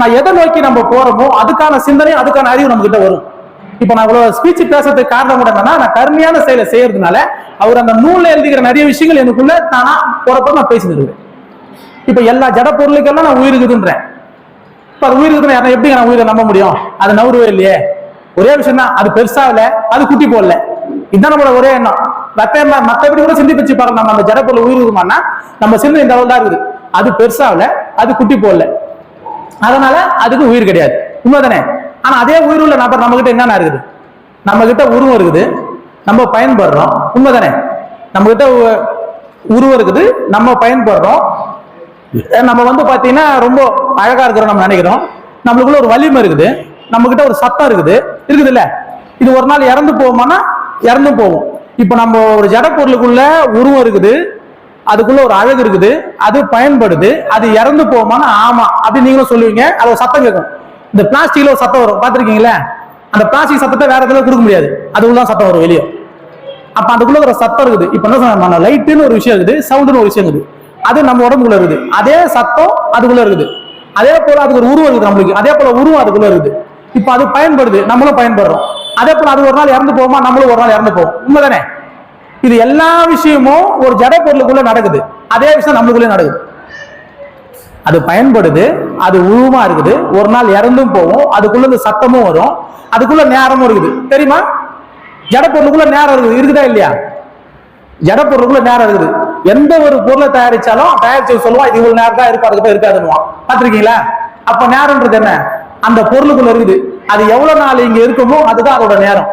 நான் எதை நோக்கி நம்ம போறோமோ அதுக்கான சிந்தனை, அதுக்கான அறிவு நம்ம கிட்ட வரும். இப்ப நான் இவ்வளவு ஸ்பீச் பேசுறதுக்கு காரணம் கூட என்னன்னா, நான் கருமையான செயலை செய்யறதுனால அவர் அந்த நூல்ல எழுதிக்கிற நிறைய விஷயங்கள் எனக்குள்ள தானா போறப்ப நான் பேசிட்டு இருக்கேன். இப்ப எல்லா ஜட பொருளுக்கெல்லாம் நான் உயிர் இருக்குதுன்றேன். இப்ப அது உயிர் இருக்குதுன்னு எப்படி நான் உயிரை நம்ப முடியும்? அது நவருவே இல்லையே. ஒரே விஷயம் தான், அது பெருசாகல, அது குட்டி போடல. இதுதான் நம்மளோட ஒரே எண்ணம். மற்றபடி கூட சிந்திச்சு பாருங்க, நம்ம அந்த ஜட பொருள் உயிர் இருக்குமானா நம்ம சிந்தனை இந்த அளவு தான் இருக்குது. அது பெருசாகல, அது குட்டி போடல, அதனால அதுக்கு உயிர் கிடையாது. உண்மைதானே? ஆனா அதே உயிர் உள்ள நபர் நம்ம கிட்ட என்னென்ன இருக்குது? நம்ம கிட்ட உருவம் இருக்குது, நம்ம பயன்படுறோம். உண்மைதானே? நம்ம கிட்ட உருவம் இருக்குது, நம்ம பயன்படுறோம். நம்ம பாத்தீங்கன்னா ரொம்ப அழகா இருக்கிறோம் நம்ம நினைக்கிறோம். நம்மளுக்குள்ள ஒரு வலிமை இருக்குது, நம்ம கிட்ட ஒரு சத்தம் இருக்குது இல்ல. இது ஒரு நாள் இறந்து போவோமானா இறந்து போவோம். இப்ப நம்ம ஒரு ஜட பொருளுக்குள்ள உருவம் இருக்குது, அதுக்குள்ள ஒரு அழகு இருக்குது, அது பயன்படுது, அது இறந்து போவோமானா ஆமா அப்படின்னு நீங்களும் சொல்லுவீங்க. அது ஒரு சத்தம் கேட்கும். இந்த பிளாஸ்டிக்ல ஒரு சத்தம் வரும், பாத்திருக்கீங்களா? அந்த பிளாஸ்டிக் சத்தத்தை வேற எதுல கொடுக்க முடியாது, அதுக்குள்ள சத்தம் வரும் வெளியே. அப்ப அதுக்குள்ள ஒரு சத்தம் இருக்குது. இப்ப என்ன சொன்ன, லைட்டுன்னு ஒரு விஷயம் இருக்குது, சவுண்டுன்னு ஒரு விஷயம் இருக்குது. அது நம்ம உடம்புக்குள்ள இருக்குது. அதே சத்தம் அதுக்குள்ள இருக்குது. அதே போல அதுக்கு ஒரு உருவம் இருக்குது நம்மளுக்கு. அதே போல உருவம் அதுக்குள்ள இருக்குது. இப்ப அது பயன்படுது, நம்மளும் பயன்படுறோம். அதே போல அது ஒரு நாள் இறந்து போவோமா, நம்மளும் ஒரு நாள் இறந்து போவோம். உண்மைதானே? இது எல்லா விஷயமும் ஒரு ஜட பொருளுக்குள்ள நடக்குது. அதே விஷயம் நம்மளுக்குள்ளே நடக்குது. அது பயன்படுது, அது உருவமா இருக்குது, ஒரு நாள் இறந்தும் போவோம். அதுக்குள்ள இந்த சத்தமும் வரும், அதுக்குள்ள நேரமும் இருக்குது. தெரியுமா? ஜட பொருளுக்குள்ள நேரம் இருக்குது, இருக்குதா இல்லையா? ஜட பொருளுக்குள்ள நேரம் இருக்குது. எந்த ஒரு பொருளை தயாரிச்சாலும் தயாரிச்சு சொல்லுவான், இது இவ்வளவு நேரம் தான் இருக்கும், அதுக்கு இருக்காதுன்னுவான். பாத்திருக்கீங்களா? அப்ப நேரம்ன்றது என்ன? அந்த பொருளுக்குள்ள இருக்குது. அது எவ்வளவு நாள் இங்க இருக்குமோ அதுதான் அதோட நேரம்.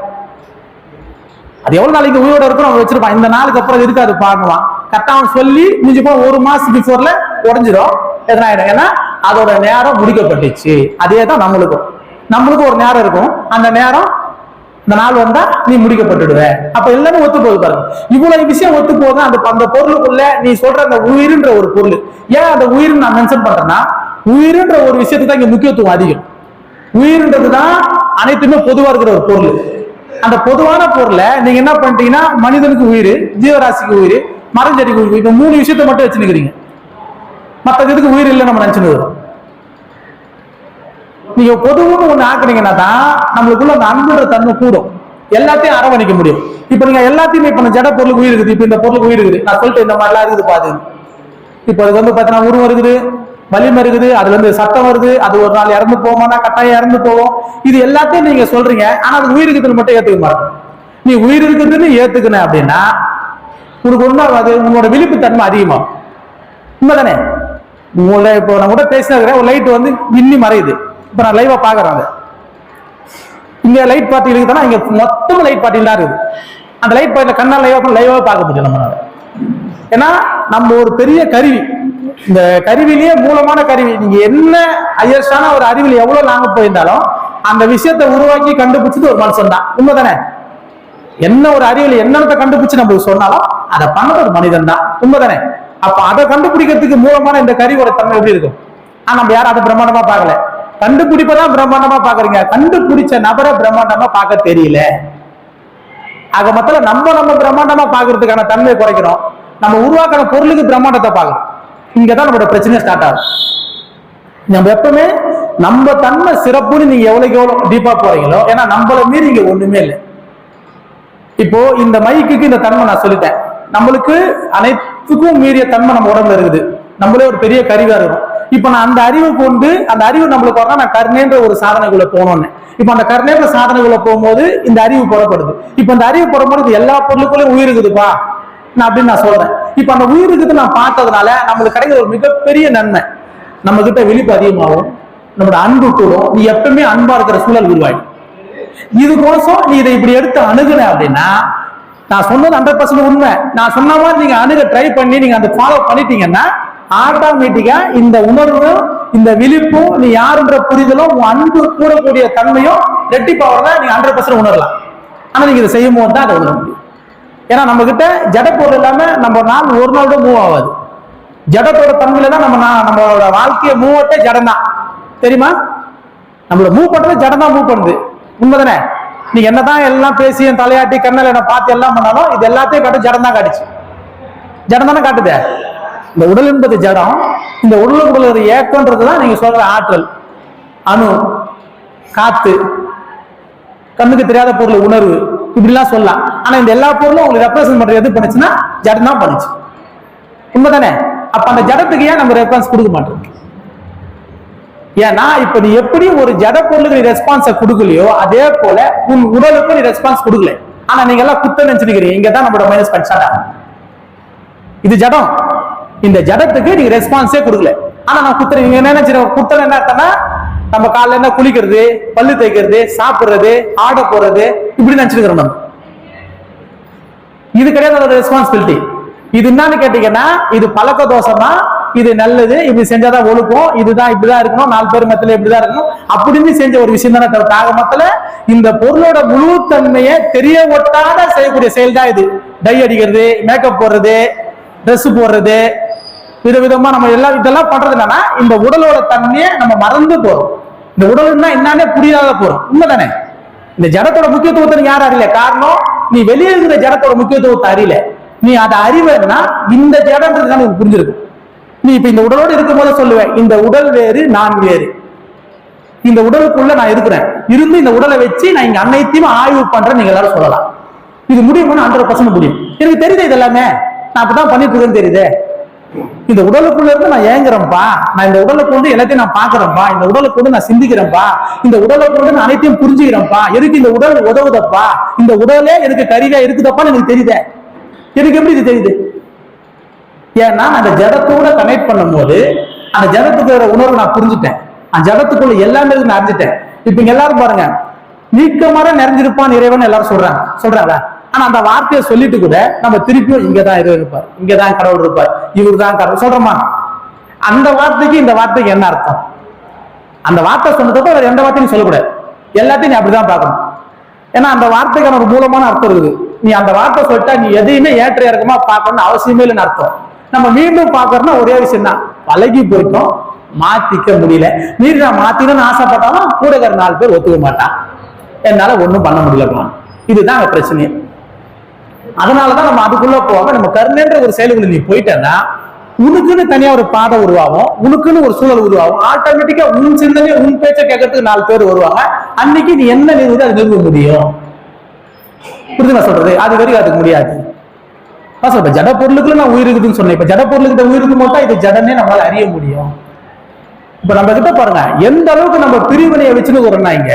அது எவ்வளவு நாள் இங்க உயிரோட இருக்கும் அவன் வச்சிருப்பான். இந்த நாளுக்கு அப்புறம் இருக்காது பாக்குவான். கரெக்டா அவன் சொல்லி முடிஞ்சு போய் ஒரு மாசம் பிஃபோர்ல உடஞ்சிடும். எதனாயிடும்? ஏன்னா அதோட நேரம் முடிக்கப்பட்டுச்சு. அதே தான் நம்மளுக்கும் ஒரு நேரம் இருக்கும். அந்த நேரம் இந்த நாள் வந்தா நீ முடிக்கப்பட்டுடுவ. அப்ப எல்லாமே ஒத்து போகுது பாருங்க. இவ்வளவு விஷயம் ஒத்து போகுது. அந்த பொருளுக்குள்ள நீ சொல்ற அந்த உயிர்ன்ற ஒரு பொருள். ஏன் அந்த உயிர் நான் மென்ஷன் பண்றேன்னா, உயிர்ன்ற ஒரு விஷயத்துக்கு தான் இங்க முக்கியத்துவம் அதிகம். உயிர்ன்றதுதான் அனைத்துமே பொதுவா இருக்கிற ஒரு பொருள். அந்த பொதுவான பொருளை நீங்க என்ன பண்ணிட்டீங்கன்னா, மனிதனுக்கு உயிர், ஜீவராசிக்கு உயிர், மரஞ்செடிக்கு உயிர், இந்த 3 விஷயத்தை மட்டும் வச்சுக்கிறீங்க. மற்றதுக்கு உயிர் இல்லை நம்ம நினைச்சுன்னு வரும். நீங்க பொதுவான ஒண்ணு ஆக்குனீங்கன்னா தான் நம்மளுக்குள்ள அந்த அன்புன்ற தன்மை கூடும். எல்லாத்தையும் அரவணைக்க முடியும். இப்ப நீங்க எல்லாத்தையுமே இப்ப ஜட பொருளுக்கு உயிர் இருக்குது, இப்ப இந்த பொருளுக்கு உயிர் இருக்குது, நான் சொல்லிட்டு இந்த மாதிரிலாம் இருக்குது பாத்து. இப்ப அது பாத்தீங்கன்னா உருவம் இருக்குது, வலிமை இருக்குது, அதுல சத்தம் வருது, அது ஒரு நாள் இறந்து போவோம்னா கட்டாயம் இறந்து போவோம். இது எல்லாத்தையும் நீங்க சொல்றீங்க. ஆனா அது உயிர் இருக்குதுன்னு மட்டும் ஏத்துக்க மாட்டோம். நீ உயிர் இருக்குதுன்னு ஏத்துக்கணும் அப்படின்னா உனக்கு ஒண்ணு அது உங்களோட விழிப்பு தன்மை அதிகமாகும். உண்மைதானே? உங்களோட இப்போ நான் கூட பேசின ஒரு லைட் மின்னி மறையுது. இப்ப நான் லைவா பாக்குறேன். இங்க லைட் பார்ட்டி இருக்குதுன்னா இங்க மொத்தம் லைட் பார்ட்டி தான் இருக்குது. அந்த லைட் பார்ட்டில கண்ணால் லைவா பார்க்க முடியும் நம்மளால. ஏன்னா நம்ம ஒரு பெரிய கருவி, இந்த கருவிலேயே மூலமான கருவி. நீங்க என்ன ஹையஸ்டான ஒரு அறிவில் எவ்வளவு லாங்க போயிருந்தாலும் அந்த விஷயத்தை உருவாக்கி கண்டுபிடிச்சது ஒரு மனுஷன் தான். உண்மைதானே? என்ன ஒரு அறிவில் என்னத்தை கண்டுபிடிச்சு நம்ம சொன்னாலும் அதை பண்ணது ஒரு மனிதன் தான். உண்மைதானே? அப்ப அதை கண்டுபிடிக்கிறதுக்கு மூலமான இந்த கருவியோட தன்மை எப்படி இருக்கும்? ஆனா நம்ம யாரும் அதை பிரம்மாண்டமா பார்க்கல. கண்டுபிடிப்பதான் பிரம்மாண்டமா பாக்குறீங்க, கண்டுபிடிச்ச நபரை பிரம்மாண்டமா பார்க்க தெரியல. ஆக மொத்தம் நம்ம பிரம்மாண்டமா பாக்குறதுக்கான தன்மையை குறைக்கிறோம். நம்ம உருவாக்கின பொருளுக்கு பிரம்மாண்டத்தை பார்க்கணும். இங்கதான் நம்மளோட பிரச்சனை ஸ்டார்ட் ஆகும். நம்ம எப்பவுமே நம்ம தன்மை சிறப்புன்னு நீங்க எவ்வளவு டீப்பா போறீங்களோ, ஏன்னா நம்மள மீறி இங்க ஒண்ணுமே இல்லை. இப்போ இந்த மைக்குக்கு இந்த தன்மை நான் சொல்லிட்டேன். நம்மளுக்கு அனைத்துக்கும் மீறிய தன்மை நம்ம உடம்புல இருக்குது. நம்மளே ஒரு பெரிய கருவியா இருக்கும். இப்ப நான் அந்த அறிவு கொண்டு அந்த அறிவு நம்மளுக்கு வரணும். நான் கருணைன்ற ஒரு சாதனைக்குள்ள போனோன்னு, இப்ப அந்த கருணைன்ற சாதனைக்குள்ள போகும்போது இந்த அறிவு புறப்படுது. இப்ப அந்த அறிவு புறப்படுது எல்லா பொருளுக்குள்ளயும் உயிர் இருக்குதுப்பா அப்படின்னு நான் சொல்றேன். இப்ப அந்த உயிர் இருக்குது நான் பார்த்ததுனால நம்மளுக்கு கிடைக்கிற ஒரு மிகப்பெரிய நன்மை, நம்ம கிட்ட விழிப்பு அதிகமாகும், நம்மளோட அன்பு கூடும். நீ எப்பவுமே அன்பா இருக்கிற சூழல் உருவாகி இதுக்கோசம் நீ இதை இப்படி எடுத்து அணுகுன அப்படின்னா, நான் சொன்னது 100% உண்மை. நான் சொன்ன மாதிரி நீங்க அணுக ட்ரை பண்ணி நீங்க அந்த ஃபாலோ பண்ணிட்டீங்கன்னா ஆட்டோமேட்டிக்கா இந்த உணர்வும் இந்த விழிப்பும் நீ யாருன்ற புரிதலும் உன் அன்பு கூடக்கூடிய தன்மையும் ரெட்டிப்பாவதை நீங்க 100% உணரலாம். ஆனா நீங்க இதை செய்யும் போது தான் அதை உணர முடியும். ஏன்னா நம்ம கிட்ட ஜட பொருள் இல்லாம நம்ம நாள் ஒரு நாள் தான் மூவ் ஆகாது. ஜடத்தோட தன்மையில தான் நம்மளோட வாழ்க்கையை மூவட்டே ஜடம் தான். தெரியுமா? நம்மள மூவ் பண்றது ஜடம் தான் மூவ் பண்ணுது. உண்மைதானே? நீங்க என்னதான் எல்லாம் பேசி என் தலையாட்டி கண்ணல என்ன பார்த்து எல்லாம் பண்ணாலும் இது எல்லாத்தையும் காட்டு ஜடம் தான் காட்டுச்சு. ஜடம் தானே காட்டுது. இந்த உடல் என்பது ஜடம். இந்த உடலுக்குள்ள ஒரு ஏக்கம்ன்றதுதான் நீங்க சொல்ற ஆற்றல். அணு, காத்து, கண்ணுக்கு தெரியாத பொருள் உணர்வு, இப்படிலாம் சொல்லலாம். ஆனா இந்த எல்லா பொருளும் உங்களுக்கு ரெப்ரசன்ட் பண்றது எது பண்ணுச்சுன்னா ஜடம் தான் பண்ணுச்சு. உண்மைதானே? அப்ப அந்த ஜடத்துக்கு ஏன் நம்ம ரெஸ்பான்ஸ் கொடுக்க மாட்டோம்? ஏன்னா இப்ப நீ எப்படி ஒரு ஜட பொருளுக்கு நீ ரெஸ்பான்ஸ கொடுக்கலையோ அதே போல உன் உடலுக்கு நீ ரெஸ்பான்ஸ் கொடுக்கல. ஆனா நீங்க எல்லாம் குத்த நினைச்சிருக்கிறீங்க, இங்கதான் நம்மளோட மைனஸ் பாயிண்ட். இது ஜடம், இந்த ஜடத்துக்கு நீங்க ரெஸ்பான்ஸே கொடுக்கல. ஆனா நான் குத்துறேன், நீங்க என்ன நினைச்சிருக்கோம்? குத்தல என்ன அர்த்தம்னா நம்ம காலைல என்ன குளிக்கிறது, பல்லு தேய்க்கிறது, சாப்பிடுறது, ஆட போறது, இப்படி நினைச்சிருக்கிறோம் நம்ம. இது கிடையாது அதோட ரெஸ்பான்சிபிலிட்டி. இது என்னன்னு கேட்டீங்கன்னா இது பழக்க தோஷமா, இது நல்லது, இப்படி செஞ்சாதான் ஒழுக்கம், இதுதான் இப்படிதான் இருக்கணும், 4 பேர் மத்தியில இப்படிதான் இருக்கணும் அப்படின்னு செஞ்ச ஒரு விஷயம் தானே தவிர ஆக மொத்தல இந்த பொருளோட முழு தன்மையை தெரிய ஒட்டாத செய்யக்கூடிய செயல் தான் இது. டை அடிக்கிறது, மேக்கப் போடுறது, ட்ரெஸ் போடுறது, விதவிதமா நம்ம இதெல்லாம் பண்றது என்னன்னா இந்த உடலோட தன்மையை நம்ம மறந்து போறோம். இந்த உடல்னா என்னன்னே புரியாத போறோம். உண்மைதானே? இந்த ஜடத்தோட முக்கியத்துவத்தை யாரும் அறியல. காரணம் நீ வெளியே இருக்கிற ஜடத்தோட முக்கியத்துவத்தை அறியல. நீ அதை அறிவேன்னா இந்த ஜடன்றது தான் உனக்கு புரிஞ்சிருக்கு. நீ இப்ப இந்த உடலோடு இருக்கும் போது சொல்லுவேன், இந்த உடல் வேறு, நான் வேறு. இந்த உடலுக்குள்ள நான் இருக்கிறேன், இருந்து இந்த உடலை வச்சு நான் இங்க அனைத்தையும் ஆய்வு பண்றேன் நீங்க எல்லாரும் சொல்லலாம். இது முடியும்னு 100% முடியும். எனக்கு தெரியுது இது எல்லாமே, நான் அப்படிதான் பண்ணிட்டு இருக்கேன்னு தெரியுது. இந்த உடலுக்குள்ள இருந்து நான் ஏங்குறேன்ப்பா, நான் இந்த உடலை கொண்டு எல்லாத்தையும் நான் பாக்குறேன்ப்பா, இந்த உடலை கொண்டு நான் சிந்திக்கிறேன்ப்பா, இந்த உடலை கொண்டு நான் அனைத்தையும் புரிஞ்சுக்கிறேன்ப்பா, எதுக்கு இந்த உடல் உதவுதப்பா, இந்த உடலே எனக்கு கருவியா இருக்குதப்பான்னு எனக்கு தெரியுது. எனக்கு எப்படி இது தெரியுது? ஏன்னா அந்த ஜடத்தோட கனெக்ட் பண்ணும் போது அந்த ஜடத்துக்கு உணர்வு நான் புரிஞ்சுட்டேன், அந்த ஜடத்துக்குள்ள எல்லாமே நான் அறிஞ்சிட்டேன். இப்ப இங்க எல்லாரும் பாருங்க, நீக்கமர நிறைஞ்சிருப்பான் இறைவன் எல்லாரும் சொல்றாங்க. ஆனா அந்த வார்த்தையை சொல்லிட்டு கூட நம்ம திருப்பியும் இங்கதான் இறைவன் இருப்பார், இங்கதான் கடவுள் இருப்பார், இவர் தான் கடவுள் சொல்றோமா? அந்த வார்த்தைக்கு இந்த வார்த்தைக்கு என்ன அர்த்தம்? அந்த வார்த்தை சொன்னதப்ப வேற எந்த வார்த்தையும் சொல்லக்கூடாது, எல்லாத்தையும் நீ அப்படிதான் பார்க்கணும். ஏன்னா அந்த வார்த்தைக்கான ஒரு மூலமான அர்த்தம் இருக்குது. நீ அந்த வார்த்தை சொல்லிட்டா நீ எதையுமே ஏற்ற இறக்கமா பார்க்கணும்னு அவசியமே இல்லைன்னு அர்த்தம். நம்ம மீண்டும் பார்க்கறோம்னா ஒரே விஷயம் தான், பழகி போயிட்டோம், மாத்திக்க முடியல. மீறி நான் மாத்திக்கணும்னு ஆசைப்பட்டாலும் கூட 4 பேர் ஒத்துக்க மாட்டான், என்னால ஒண்ணும் பண்ண முடியல. இதுதான் பிரச்சனை. அதனாலதான் நம்ம அதுக்குள்ள போக நம்ம கருணைன்ற ஒரு செயலுக்குள்ள நீ போயிட்டேன்னா உனக்குன்னு தனியா ஒரு பாதை உருவாகும், உனக்குன்னு ஒரு சூழல் உருவாகும். ஆட்டோமேட்டிக்கா உன் சிந்தனை உன் பேச்சை கேட்கறதுக்கு 4 பேர் வருவாங்க. அன்னைக்கு நீ என்ன நிறுவுது அது நிறுவ முடியும். புரியுது சொல்றது? அது வரைக்கும் அதுக்கு முடியாது. இப்ப ஜட பொருளுக்குள்ள நான் உயிர் இருக்குதுன்னு சொன்னேன். இப்ப ஜட பொருளுக்கு உயிர் இருக்கும் போது இது ஜடனே நம்மளால அறிய முடியும். இப்ப நம்ம கிட்ட பாருங்க எந்த அளவுக்கு நம்ம பிரிவினையை வச்சுருக்கிறோம்னா இங்க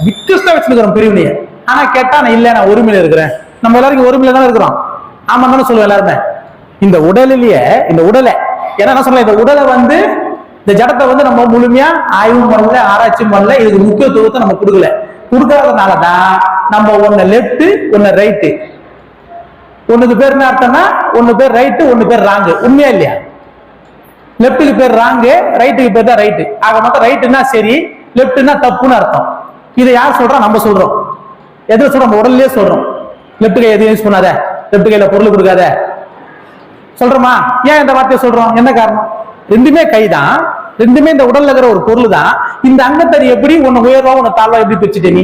விக்கஸ்டா வச்சுருக்கிறோம் பிரிவினையை. ஆனா கேட்டா நான் இல்ல, நான் ஒருமையில இருக்கிறேன். நம்ம எல்லாருக்கும் ஒருமையில தானே இருக்கிறோம். ஆமா தானே சொல்லுவோம் எல்லாருமே. இந்த உடலிலேயே இந்த உடலை என்ன சொல்ல, இந்த உடலை இந்த ஜடத்தை நம்ம முழுமையா ஆய்வு பண்ணல, ஆராய்ச்சி பண்ணல, இதுக்கு முக்கியத்துவத்தை நம்ம கொடுக்கல. கொடுக்காதனாலதான் நம்ம ஒன்னு லெப்ட் ஒன்னு ரைட்டு, ஒண்ணுக்கு பேர் என்ன அர்த்தம்னா ஒன்னு பேர் ரைட்டு ஒன்னு பேர் ராங்கு. உண்மையா இல்லையா? லெப்டுக்கு பேர் ராங்கு, ரைட்டுக்கு பேர் தான் ரைட்டு. ஆக மொத்தம் ரைட்டுன்னா சரி, லெப்ட்னா தப்புன்னு அர்த்தம். இதை யார் சொல்றோம்? நம்ம சொல்றோம். எதுல சொல்றோம்? நம்ம உடல்லயே சொல்றோம். லெப்ட் கை எதுவும் யூஸ் பண்ணாத, லெப்ட் கையில பொருள் கொடுக்காத சொல்றோமா? ஏன் இந்த வார்த்தையை சொல்றோம்? என்ன காரணம்? ரெண்டுமே கைதான், ரெண்டுமே இந்த உடல்ல இருக்கிற ஒரு பொருள் தான். இந்த அங்கத்தை எப்படி ஒன்னு உயர்வா ஒன்னு தாழ்வா எப்படி பிரிச்சுட்டே? நீ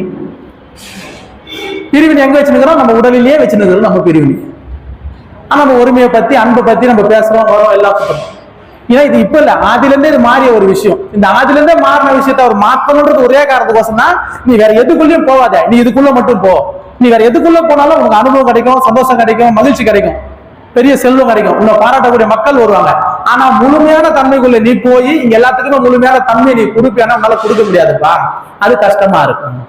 பிரிவினை எங்க வச்சுருக்கிறோம்? நம்ம உடலிலேயே வச்சுருக்கிறோம் நம்ம பிரிவினை. ஆனா நம்ம ஒருமையை பத்தி அன்பை பத்தி நம்ம பேசுறோம், வரோம், எல்லாம் சொல்றோம். ஏன்னா இது இப்ப இல்ல, ஆதில இருந்தே இது மாறிய ஒரு விஷயம். இந்த ஆதில இருந்தே மாறின விஷயத்த அவர் மாற்றணும்ன்றது ஒரே காரணத்துக்கோசம் தான். நீ வேற எதுக்குள்ளயும் போவாத, நீ இதுக்குள்ள மட்டும் போ. நீ வேற எதுக்குள்ள போனாலும் உனக்கு அனுபவம் கிடைக்கும், சந்தோஷம் கிடைக்கும், மகிழ்ச்சி கிடைக்கும், பெரிய செல்வம் கிடைக்கும், உன்னை பாராட்டக்கூடிய மக்கள் வருவாங்க. ஆனா முழுமையான தன்மைக்குள்ள நீ போய் இங்க எல்லாத்துக்குமே முழுமையான தன்மையை நீ கொடுப்பியானா உன்னால கொடுக்க முடியாதுப்பா, அது கஷ்டமா இருக்கும்.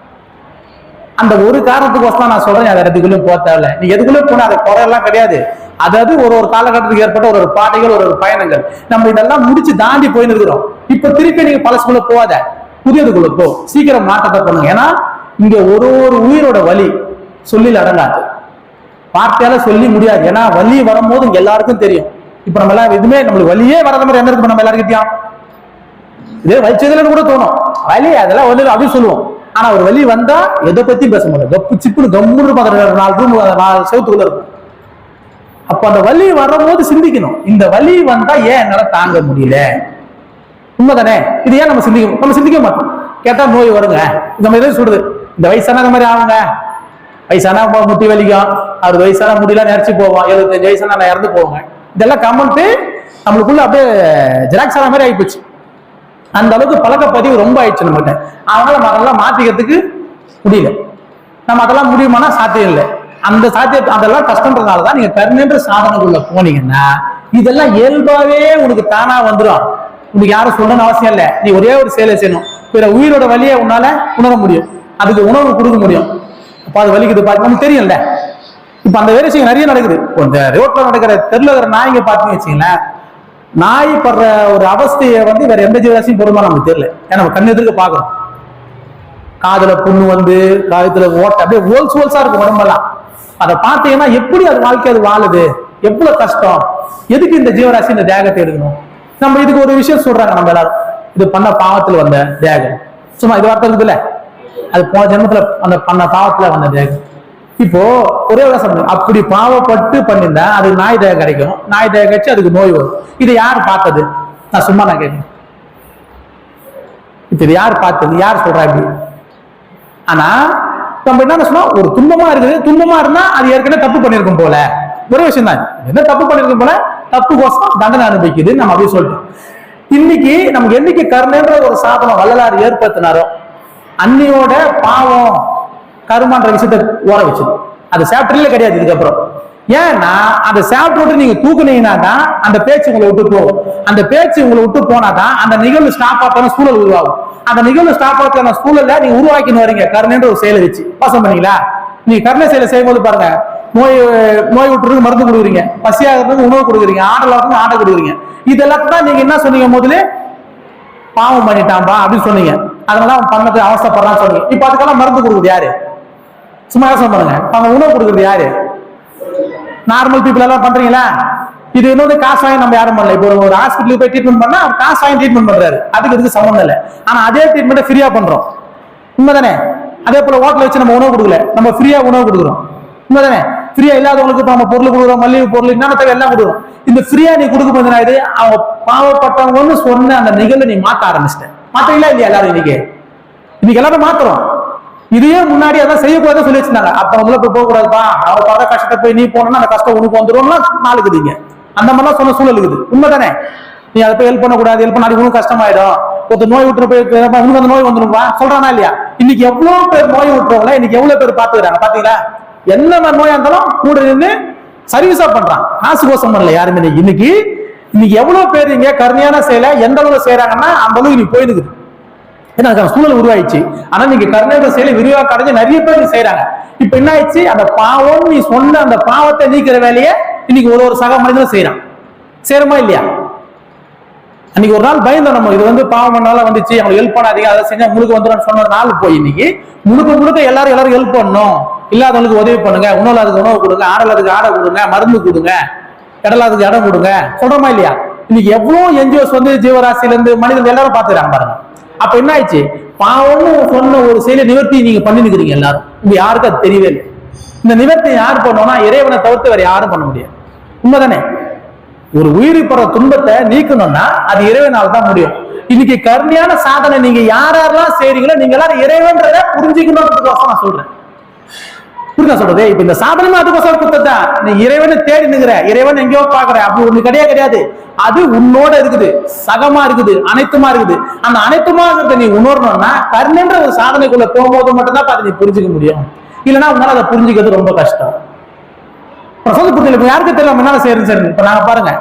அந்த ஒரு காரணத்துக்கோசம் நான் சொல்றேன், வேற எதுக்குள்ளயும் போக தேவையில்ல. நீ எதுக்குள்ள போனா அது குறையெல்லாம் கிடையாது. அதாவது ஒரு காலகட்டத்துக்கு ஏற்பட்ட ஒரு பாதைகள், ஒரு பயணங்கள். நம்ம இதெல்லாம் முடிச்சு தாண்டி போயின்னு இருக்கிறோம். இப்ப திருப்பி நீங்க பழசுக்குள்ள போகாத, புதியதுக்குள்ள போ, சீக்கிரம் மாற்றத்தை பண்ணுங்க. ஏன்னா இங்க ஒரு உயிரோட வலி சொல்லில் அடங்காது, வார்த்தையால சொல்லி முடியாது. ஏன்னா வலி வரும்போது இங்க எல்லாருக்கும் தெரியும். இப்ப நம்ம எல்லாம் எதுவுமே நம்மளுக்கு வலியே வராத மாதிரி என்ன இருக்கு நம்ம எல்லாருக்கிட்டையும்? இதே வலிச்சதுல கூட தோணும் வலி, அதெல்லாம் வந்து அப்படின்னு சொல்லுவோம். ஆனா ஒரு வலி வந்தா எதை பத்தியும் பேச முடியாது, கப்பு சிப்புன்னு கம்முன்னு 4 ரூம் 4 செவத்துக்குள்ள இருக்கும். அப்ப அந்த வலி வரும்போது சிந்திக்கணும், இந்த வலி வந்தா ஏன் என்னால தாங்க முடியல? உண்மைதானே? இது ஏன் நம்ம சிந்திக்கணும்? நம்ம சிந்திக்க மாட்டோம். கேட்டா நோய் வருங்க, இந்த மாதிரி சொல்றது. இந்த வயசான இந்த மாதிரி ஆகுங்க, வயசானா முட்டி வலிக்கும், 60 வயசான முடியெல்லாம் நினைச்சு போவோம், 75 வயசானா நான் இறந்து போவாங்க. இதெல்லாம் கமெண்ட் நம்மளுக்குள்ள அப்படியே ஜெராக்ஸ் ஆன மாதிரி ஆகிப்போச்சு. அந்த அளவுக்கு பழக்கப்பதிவு ரொம்ப ஆயிடுச்சு நம்மகிட்ட. அதனால நம்ம அதெல்லாம் மாத்திக்கிறதுக்கு முடியல. நம்ம அதெல்லாம் முடியுமானா சாத்தியம் இல்லை. அந்த சாத்தியம் அதெல்லாம் கஷ்டன்றதுனாலதான் நீங்க கர்மன்ற சாதனைக்குள்ள போனீங்கன்னா இதெல்லாம் இயல்பாவே உனக்கு தானா வந்துடும். உனக்கு யாரும் சொல்லணும்னு அவசியம் இல்லை. நீ ஒரே ஒரு செயலை செய்யணும். பிற உயிரோட வலியை உன்னால உணர முடியும். அதுக்கு உணவு கொடுக்க முடியும். அப்ப அது வலிக்குது பார்த்து தெரியும்ல. இப்ப அந்த வேலை விஷயம் நிறைய நடக்குது. இந்த ரோட்ல நடக்கிற தெருல இருக்கிற நாய்ங்க பாத்தீங்கன்னு வச்சுங்களேன், நாய் படுற ஒரு அவஸ்தையை வேற எந்த ஜீவராசியும் பொறுமா நமக்கு தெரியல. ஏன்னா நம்ம கண்ணு எதிர்க்க பாக்குறோம். காதுல புண்ணு காதுல ஓட்ட அப்படியே ஹோல்ஸா இருக்கும் உடம்பெல்லாம். அதை பார்த்தீங்கன்னா எப்படி அது வாழ்க்கை அது வாழுது, எவ்வளவு கஷ்டம், எதுக்கு இந்த ஜீவராசி இந்த தேகத்தை எடுக்கணும். நம்ம இதுக்கு ஒரு விஷயம் சொல்றாங்க நம்ம எல்லாரும், இது பண்ண பாவத்துல வந்த தேகம். சும்மா இது வார்த்தை இருக்குல்ல, அது போன ஜென்மத்துல அந்த பண்ண பாவத்துல வந்த தேகம். இப்போ ஒரே சொல்றேன், அப்படி பாவப்பட்டு பண்ணிருந்தா அது நாய் தேகம் கிடைக்கும். நாய் தேகம் கிடைச்சு அதுக்கு நோய் வரும். இதை யார் பார்த்தது? நான் சும்மா நான் கேட்கிறேன். இப்ப இது யார் பார்த்தது? யார் சொல்றா இப்படி? ஆனா நம்ம என்ன சொன்னா, ஒரு துன்பமா இருக்குது, துன்பமா இருந்தா அது ஏற்கனவே தப்பு பண்ணிருக்கும் போல. ஒரே விஷயம் தான், என்ன தப்பு பண்ணிருக்கும் போல, தப்பு கோசம் தண்டனை அனுபவிக்குது நம்ம அப்படியே சொல்லிட்டோம். இன்னைக்கு நமக்கு என்னைக்கு கருணைன்ற ஒரு சாதனம் வள்ளலார் ஏற்படுத்தினாரோ அன்னையோட பாவம் கருமான்ற விஷயத்தை ஓர வச்சது. அது சாப்டர்ல கிடையாது இதுக்கப்புறம். ஏன்னா அந்த சாப்டர் விட்டு நீங்க தூக்குனீங்கன்னா தான் அந்த பேச்சு உங்களை விட்டு போகும். அந்த பேச்சு உங்களை விட்டு போனாதான் அந்த நிகழ்வு ஸ்டாப் ஆகாத சூழல் உருவாகும். அந்த நிகழ்வு ஸ்டாப் ஆகாத சூழல்ல நீங்க உருவாக்கின்னு வரீங்க கருணைன்ற ஒரு செயலை வச்சு. பாசம் பண்ணீங்களா? நீங்க கருணை செயலை செய்யும்போது பாருங்க, நோய் விட்டுறதுக்கு மருந்து கொடுக்குறீங்க, பசியாகிறதுக்கு உணவு கொடுக்குறீங்க, ஆடலாத்துக்கு ஆடை கொடுக்குறீங்க. இது எல்லாத்தையும் தான் நீங்க என்ன சொன்னீங்க? முதல்ல பாவம் பண்ணிட்டான்பா அப்படின்னு சொன்னீங்க. அதனால அவன் பண்ணது அவசரப்படுறான்னு சொன்னீங்க. இப்ப அதுக்கெல்லாம் மருந்து கொடுக்குறது யாரு? சும்மா யோசனை பண்ணுங்க. அவங்க உணவு கொடுக்குறது யாரு? நார்மல் பீப்புள் எல்லாம் பண்றீங்களா? இது இன்னொரு காசு வாங்கி நம்ம யாரும் பண்ணல. இப்போ ஒரு ஹாஸ்பிட்டலுக்கு போய் ட்ரீட்மெண்ட் பண்ணா காசு வாங்கி ட்ரீட்மெண்ட் பண்றாரு, அதுக்கு இதுக்கு சம்பந்தம் இல்லை. ஆனா அதே ட்ரீட்மெண்ட் ஃப்ரீயா பண்றோம், உண்மைதானே? அதே போல ஹோட்டல் வச்சு நம்ம உணவு கொடுக்கல, நம்ம ஃப்ரீயா உணவு கொடுக்குறோம், உண்மைதானே? ஃப்ரீயா இல்லாதவங்களுக்கு நம்ம பொருள் கொடுக்குறோம், மல்லிகை பொருள் என்னென்ன தேவை எல்லாம் கொடுக்குறோம். இந்த ஃப்ரீயா நீ கொடுக்க போதுனா இது அவங்க பாவப்பட்டவங்கன்னு சொன்ன அந்த நிகழ்வை நீ மாத்த ஆரம்பிச்சிட்ட. மாத்தீங்களா இல்லையா? எல்லாரும் இன்னைக்கு எல்லாரும் மாத்துறோம். இதையே முன்னாடி அதான் செய்யக்கூடாது சொல்லி வச்சிருந்தாங்க. அப்ப அவங்கள போய் போக கூடாதுப்பா, அவங்க படுற கஷ்டத்தை போய் நீ போனா அந்த கஷ்டம் உனக்கு வந்துடும் நாளுக்குதுங்க. அந்த மாதிரிலாம் சொன்ன சூழல் இருக்குது, உண்மைதானே? நீ அதை போய் ஹெல்ப் பண்ணக்கூடாது, ஹெல்ப் பண்ணாடி உனக்கு கஷ்டமாயிடும், ஒருத்தர் நோய் விட்டு போய் உனக்கு அந்த நோய் வந்துருப்பா சொல்றானா இல்லையா? இன்னைக்கு எவ்வளவு பேர் நோய் விட்டுறவங்கள இன்னைக்கு எவ்வளவு பேர் பாத்துக்கிறாங்க பாத்தீங்களா? என்ன மாதிரி நோயா இருந்தாலும் கூட இருந்து சர்வீஸா பண்றான், காசு கோசம் பண்ணல யாருமே. இன்னைக்கு எவ்வளவு பேர் இங்க கருணையான செயலை எந்த அளவுக்கு செய்யறாங்கன்னா அந்த அளவுக்கு நீ போயிருக்குது. ஏன்னா அதுக்கான சூழல் உருவாயிடுச்சு. ஆனா நீங்க கருணைன்ற செயலை விரிவாக்க அடைஞ்சு நிறைய பேர் செய்யறாங்க. இப்ப என்ன ஆயிடுச்சு? அந்த பாவம் நீ சொன்ன அந்த பாவத்தை நீக்கிற வேலையை இன்னைக்கு ஒரு சக மனிதனும் செய்யறான். செய்யறமா இல்லையா? அன்னைக்கு ஒரு நாள் பயந்தோம் நம்ம, இது பாவம் பண்ணால வந்துச்சு, அவங்க ஹெல்ப் பண்ணாதீங்க, அதை செஞ்சா முழுக்க வந்துடும் சொன்ன நாள் போய் இன்னைக்கு முழுக்க எல்லாரும் ஹெல்ப் பண்ணணும், இல்லாதவங்களுக்கு உதவி பண்ணுங்க, உணவு அதுக்கு உணவு கொடுங்க, ஆடலாதுக்கு ஆடை கொடுங்க, மருந்து கொடுங்க, இடலாதுக்கு இடம் கொடுங்க, சொல்றோமா இல்லையா? இன்னைக்கு எவ்வளவு என்ஜிஓஸ் ஜீவராசில இருந்து மனிதர்கள் எல்லாரும் பாத்துக்கிறாங்க பாருங்க. அப்ப என்ன ஆயிடுச்சு? பாவம்னு சொன்ன ஒரு செயலை நிவர்த்தி நீங்க பண்ணி நிக்கிறீங்க எல்லாரும். இங்க யாருக்கு அது தெரியவே இல்லை. இந்த நிவர்த்தி யார் பண்ணோம்னா இறைவனை தவிர்த்து வேற யாரும் பண்ண முடியாது, உண்மைதானே? ஒரு உயிரி படுற துன்பத்தை நீக்கணும்னா அது இறைவனால் தான் முடியும். இன்னைக்கு கருணையான சாதனை நீங்க யாரெல்லாம் செய்றீங்களோ நீங்க எல்லாரும் இறைவன்றத புரிஞ்சுக்கணும்ன்றதுக்கோசம் நான் சொல்றேன். புரியுதா சொல்றது? இப்ப இந்த சாதனமா அதுக்கோசம் கொடுத்ததா? நீ இறைவனை தேடி நிக்கிற, இறைவன் எங்கேயோ பாக்குற, அப்படி ஒண்ணு கிடையாது. அது உன்னோட இருக்குது, சகமா இருக்குது, அனைத்துமா இருக்குது. அந்த அனைத்துமா இருக்கிறத நீ உணரணும்னா கருணைன்ற ஒரு சாதனைக்குள்ள போகும்போது மட்டும்தான் அதை நீ புரிஞ்சுக்க முடியும். இல்லைன்னா உன்னால அதை புரிஞ்சுக்கிறது ரொம்ப கஷ்டம். புரியல. இப்ப யாருக்கு தெரியல என்னால செய்யறது சரி. இப்ப நாங்க பாருங்க,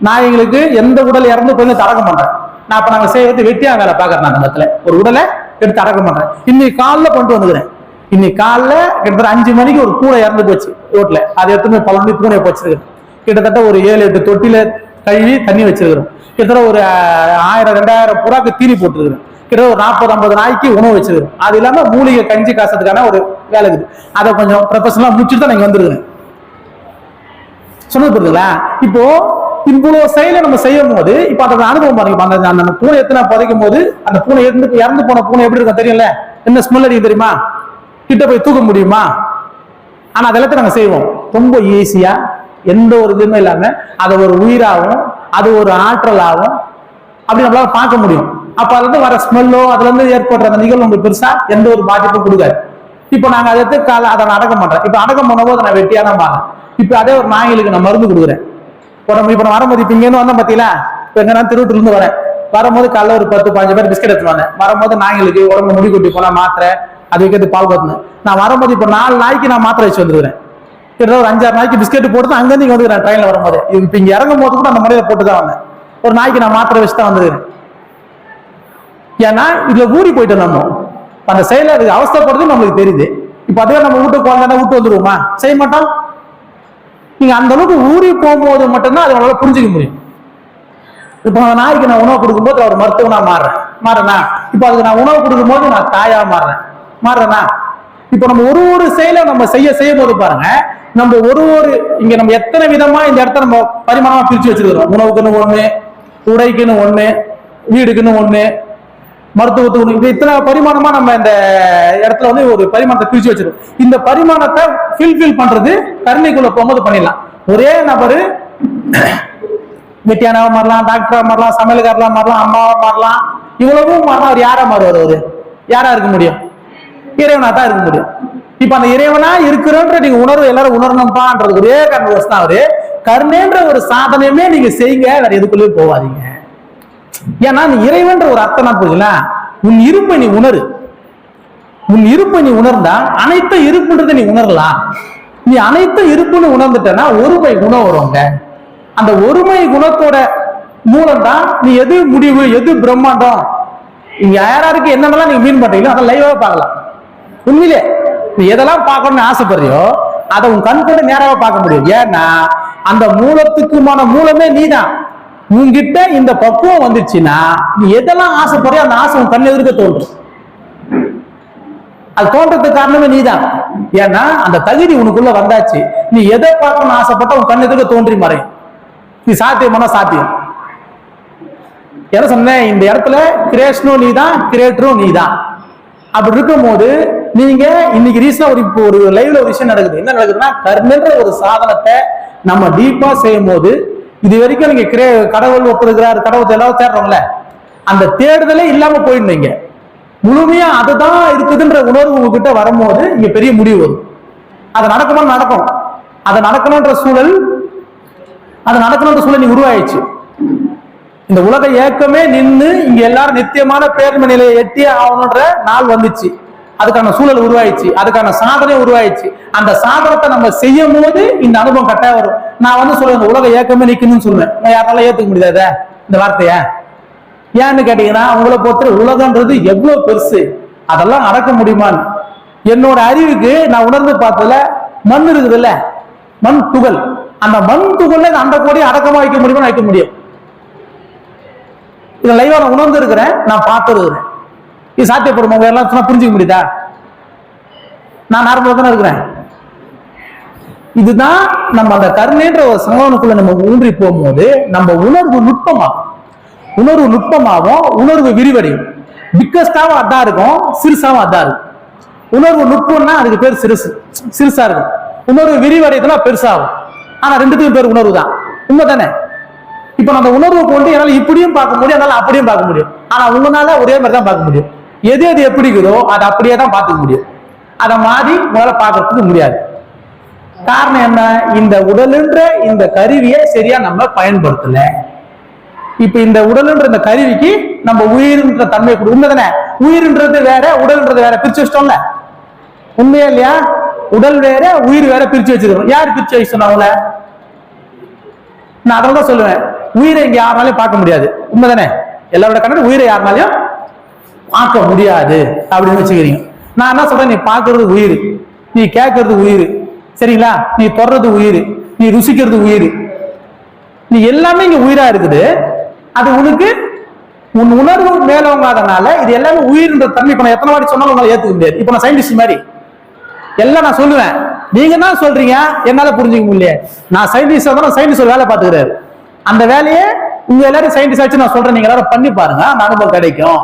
நான் எங்களுக்கு எந்த உடல் இறந்து கொஞ்சம் தடக்கம் பண்றேன். நான் இப்ப நாங்க செய்யறது வெட்டியா வேலை பாக்குறேன். நான் இடத்துல ஒரு உடலை எடுத்து அடக்கம் பண்றேன். இன்னைக்கு காலில் கொண்டு வந்துக்கிறேன். இன்னைக்கு காலைல கிட்டத்தட்ட 5 மணிக்கு ஒரு பூனை இறந்து போச்சு ரோட்ல. அதை எடுத்துமே பழம்பி பூனையை வச்சிருக்கேன். கிட்டத்தட்ட ஒரு 7-8 தொட்டில கழுவி தண்ணி வச்சிருக்கிறோம். கிட்டத்தட்ட ஒரு 1000-2000 புறாக்கு தீனி போட்டுருக்கிறேன். கிட்டத்தட்ட ஒரு 40-50 நாய்க்கு உணவு வச்சிருக்கிறோம். அது இல்லாம மூலிகை கஞ்சி காசத்துக்கான ஒரு வேலை இருக்குது. அதை கொஞ்சம் ப்ரொஃபஷனலா முடிச்சுட்டு தான் நீங்க வந்துருக்கிறேன். சொன்னது புரியுதுங்களா? இப்போ இவ்வளவு செயலை நம்ம செய்யும் போது இப்ப அதோட அனுபவம் பாருங்க. அந்த பூனை எத்தனை புதைக்கும் போது அந்த பூனை இறந்து போன பூனை எப்படி இருக்கும் தெரியல? என்ன ஸ்மெல் அடிக்கும் தெரியுமா? கிட்ட போய் தூக்க முடியுமா? ஆனா அதெல்லாத்தையும் நாங்க செய்வோம் ரொம்ப ஈஸியா, எந்த ஒரு இதுவுமே இல்லாம. அதை ஒரு உயிராகவும் அது ஒரு ஆற்றலாகவும் அப்படி நம்மளால பார்க்க முடியும். அப்ப அதுல இருந்து வர ஸ்மெல்லோ அதுல இருந்து ஏற்படுற அந்த நிகழ்வு உங்களுக்கு பெருசா எந்த ஒரு பாதிப்பும் கொடுக்காது. இப்ப நாங்க அதை எடுத்து அதை அடக்கம் பண்றேன். இப்ப அடக்கம் பண்ணும்போது நான் வெட்டியா தான் பாருங்க. இப்ப அதே ஒரு நாய்களுக்கு நான் மருந்து கொடுக்குறேன். இப்ப நான் வரும்போது இப்ப இங்க இருந்து வந்தேன் பாத்தீங்களா? இப்ப எங்கன்னா திருவூர்ல இருந்து வரேன். 1 வரும்போது காலைல ஒரு 10-15 பேர் பிஸ்கெட் எடுத்து வந்தேன். வரும்போது நாய்களுக்கு உடம்பு முடி கொட்டி போனா மாத்திரை, அது வைக்கிறது பால் கத்தணும். நான் வரும்போது இப்போ 4 நாய்க்கு நான் மாத்திரை வச்சு வந்துருக்கிறேன். கிட்டத்தட்ட ஒரு 5-6 நாய்க்கு பிஸ்கெட் போட்டு அங்கேருந்து இங்கே வந்துக்கிறேன். ட்ரெயினில் வரும்போது இப்போ இங்கே இறங்கும் போது கூட அந்த முறையில போட்டு தான் வந்தேன். ஒரு நாய்க்கு நான் மாத்திரை வச்சு தான் வந்துருக்கிறேன். ஏன்னா இதுல ஊறி போயிட்டோம். நம்ம அந்த செயலை அதுக்கு அவஸ்தைப்படுறது நம்மளுக்கு தெரியுது. இப்போ அதுவே நம்ம வீட்டுக்கு குழந்தை விட்டு வந்துருவோமா? செய்ய மாட்டோம். நீங்க அந்த அளவுக்கு ஊறி போகும்போது மட்டும்தான் அதை நம்மளால புரிஞ்சுக்க முடியும். இப்போ அந்த நாய்க்கு நான் உணவு கொடுக்கும்போது அவர் மருத்துவனா மாறுறேனா? இப்போ அதுக்கு நான் உணவு கொடுக்கும்போது நான் தாயா மாறுறேனா? இப்போ நம்ம ஒரு செயலை நம்ம செய்யும் போது பாருங்க, நம்ம இங்க நம்ம எத்தனை விதமா இந்த இடத்த நம்ம பரிமாணமா பிரிச்சு வச்சிருக்கிறோம். உணவுக்குன்னு ஒண்ணு, உடைக்குன்னு ஒண்ணு, வீடுக்குன்னு ஒண்ணு, மருத்துவத்துக்கு இது இத்தனை பரிமாணமா நம்ம இந்த இடத்துல ஒரு பரிமாணத்தை பிரிச்சு வச்சிருக்கோம். இந்த பரிமாணத்தை ஃபில் பண்றது கருணைக்குள்ள போகும்போது பண்ணிடலாம். ஒரே நபரு வெட்டியானவா மாறலாம், டாக்டரா மாறலாம், சமையல்காரலா மாறலாம், அம்மாவா மாறலாம், இவ்வளவும் மாறலாம். அவர் யாரா மாறுவார்? அவரு யாரா இருக்க முடியும்? இறைவனா தான் இருக்க முடியும். இப்ப அந்த இறைவனா இருக்கிறன்ற நீங்க உணர்வு எல்லாரும் உணரணும்பான்றது ஒரே காரணம் தான். அவரு கருணைன்ற ஒரு சாதனையுமே நீங்க செய்யுங்க, வேற எதுக்குள்ளேயும் போவாதீங்க. ஏன்னா நீ இறைவன்ற ஒரு அர்த்தம் புரியல. உன் இருப்பை நீ உணரு. உன் இருப்பை நீ உணர்ந்தா அனைத்து இருப்புன்றதை நீ உணரலாம். நீ அனைத்து இருப்புன்னு உணர்ந்துட்டனா ஒருமை குணம் வருங்க. அந்த ஒருமை குணத்தோட மூலம் தான் நீ எது முடிவு, எது பிரம்மாண்டம், இங்க யாராருக்கு என்னென்னலாம் நீங்க மீன் பண்றீங்களோ அதை லைவா பார்க்கலாம். உண்மையிலே நீ எதெல்லாம் பார்க்கணும்னு ஆசைப்படுறியோ அதை உன் கண் கொண்டு நேராக பார்க்க முடியும். ஏன்னா அந்த மூலத்துக்குமான மூலமே நீதான். உன்கிட்ட இந்த பக்குவம் வந்துச்சுன்னா நீ எதெல்லாம் ஆசைப்படுறியோ அந்த ஆசை உன் கண் எதிர்க்க தோன்றும். அது தோன்றதுக்கு காரணமே நீதான். ஏன்னா அந்த தகுதி உனக்குள்ள வந்தாச்சு. நீ எதை பார்க்கணும்னு ஆசைப்பட்ட உன் கண் எதிர்க்க தோன்றி மறையும். நீ சாத்தியமான சாத்தியம். என்ன சொன்னேன்? இந்த இடத்துல கிரியேஷனும் நீதான், கிரியேட்டரும் நீதான். அப்படி இருக்கும் போது நீங்க இன்னைக்கு ரீசனா ஒரு லைவ்ல ஒரு விஷயம் நடக்குது. என்ன நடக்குதுன்னா, கர்மன்ற ஒரு சாதனத்தை நம்ம டீப்பா செய்யும் போது, இது வரைக்கும் நீங்க கடவுள் ஒப்புருக்கிறார், கடவுள் எல்லாரும் தேடுறோம்ல, அந்த தேடுதலே இல்லாம போயிருந்தீங்க. முழுமையா அதுதான் இருக்குதுன்ற உணர்வு உங்ககிட்ட வரும்போது இங்க பெரிய முடிவு வரும். அது நடக்கணும்னு நடக்கும். அதை நடக்கணும்ன்ற சூழல் நீ உருவாயிடுச்சு. இந்த உலக ஏக்கமே நின்று இங்க எல்லாரும் நித்தியமான பேர்மை நிலையை எட்டிய ஆகணுன்ற நாள் வந்துச்சு. அதுக்கான சூழல் உருவாயிடுச்சு, அதுக்கான சாதனை உருவாயிடுச்சு. அந்த சாதனத்தை நம்ம செய்யும் போது இந்த அனுபவம் கட்டாயம் வரும். நான் சொல்லுவேன், இந்த உலக ஏக்கமே நிக்கணும்னு சொல்லுவேன். நான் யாரால ஏத்துக்க முடியாத இந்த வார்த்தைய? ஏன்னு கேட்டீங்கன்னா, உங்களை பொறுத்த உலகன்றது எவ்வளவு பெருசு, அதெல்லாம் அடக்க முடியுமான்னு என்னோட அறிவுக்கு நான் உணர்ந்து பார்த்ததுல மண் இருக்குது இல்ல, மண் துகள், அந்த மண் துகள்ல அந்த கோடி அடக்கமா வைக்க முடியுமா? வைக்க முடியும். இதை லைவா நான் உணர்ந்து இருக்கிறேன், நான் பார்த்து இருக்கிறேன். இது சாத்தியப்படும். உங்க எல்லாம் சொன்னா புரிஞ்சுக்க முடியுதா? நான் நார்மலா தானே இருக்கிறேன். இதுதான் நம்ம அந்த கருணைன்ற ஒரு சங்கவனுக்குள்ள நம்ம ஊன்றி போகும்போது நம்ம உணர்வு நுட்பமாகும், உணர்வு விரிவடையும். பிக்கஸ்டாவும் அதான் இருக்கும், சிறுசாவும் அதான் இருக்கும். உணர்வு நுட்பம்னா அதுக்கு பேர் சிறுசா இருக்கும். உணர்வு விரிவடையதுன்னா பெருசாகும். ஆனா ரெண்டுத்துக்கும் பேர் உணர்வு தான். உண்மை தானே? இப்ப நம்ம உணர்வு கொண்டு என்னால இப்படியும் பார்க்க முடியும், என்னால அப்படியும் பார்க்க முடியும். ஆனா உங்களால ஒரே மாதிரி தான் பார்க்க முடியும். எது எப்படி இருக்குதோ அதை அப்படியே தான் பார்த்துக்க முடியும். அதை மாதிரி உங்களால பார்க்கறதுக்கு முடியாது. காரணம் என்ன? இந்த உடலுன்ற இந்த கருவியை சரியா நம்ம பயன்படுத்தல. இப்ப இந்த உடல்ன்ற இந்த கருவிக்கு நம்ம உயிர்ன்ற தன்மை கொடு. உண்மைதானே? உயிர்ன்றது வேற, உடல்ன்றது வேற பிரிச்சு வச்சிட்டோம்ல. உண்மையா இல்லையா? உடல் வேற, உயிர் வேற பிரிச்சு வச்சிருக்கோம். யாரு பிரிச்சு வச்சு சொன்னாங்கள? நான் அதனால தான் சொல்லுவேன், உயிரை இங்க யாருனாலையும் பார்க்க முடியாது. உண்மைதானே? எல்லாரோட கண்ணு உயிரை யாருனாலையும் பார்க்க முடியாது அப்படின்னு வச்சுக்கிறீங்க. நான் என்ன சொல்றேன், நீ பார்க்கறது உயிர், நீ கேட்கறது உயிர், சரிங்களா? நீ தொடுறது உயிர், நீ ருசிக்கிறது உயிர், நீ எல்லாமே இங்க உயிரா இருக்குது. அது உனக்கு உன் உணர்வு மேலவங்காதனால இது எல்லாமே உயிர்ன்ற தன்மை. இப்ப நான் எத்தனை வாட்டி சொன்னாலும் உங்களால ஏத்துக்க முடியாது. இப்ப நான் சயின்டிஸ்ட் மாதிரி எல்லாம் நான் சொல்லுவேன், நீங்க தான் சொல்றீங்க, என்னால புரிஞ்சுக்க முடியல. நான் சயின்டிஸ்டா தான், சயின்டிஸ்ட் வேலை பார்த்துக்கிறாரு. அந்த வேலையை உங்க எல்லாரும் சயின்டிஸ்ட் ஆச்சு நான் சொல்றேன், நீங்க எல்லாரும் பண்ணி பாருங்க, அந்த அனுபவம் கிடைக்கும்.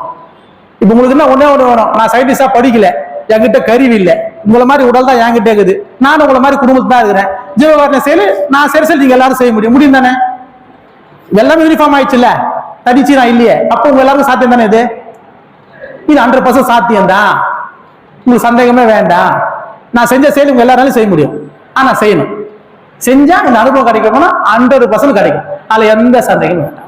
இப்ப உங்களுக்கு என்ன ஒண்ணே ஒண்ணு வேணும், நான் சயின்டிஸ்டா படிக்கல, என்கிட்ட கருவி இல்லை, உங்களை மாதிரி உடல் தான் என்கிட்ட இருக்குது, நானும் உங்களை மாதிரி குடும்பத்து தான் இருக்கிறேன், ஜீவகாரண செயல் நான் சரி நீங்க எல்லாரும் செய்ய முடியும் தானே? எல்லாமே யூனிஃபார்ம் ஆயிடுச்சுல்ல, தடிச்சு நான் இல்லையே, அப்ப உங்க எல்லாருக்கும் சாத்தியம் தானே? இது 100% சாத்தியம் தான், உங்களுக்கு சந்தேகமே வேண்டாம். நான் செஞ்ச செயல் உங்க எல்லாராலும் செய்ய முடியும். ஆனா செய்யணும், செஞ்சா இந்த அனுபவம் கிடைக்கணும்னா 100% கிடைக்கும். அதுல எந்த சந்தேகமும் வேண்டாம்.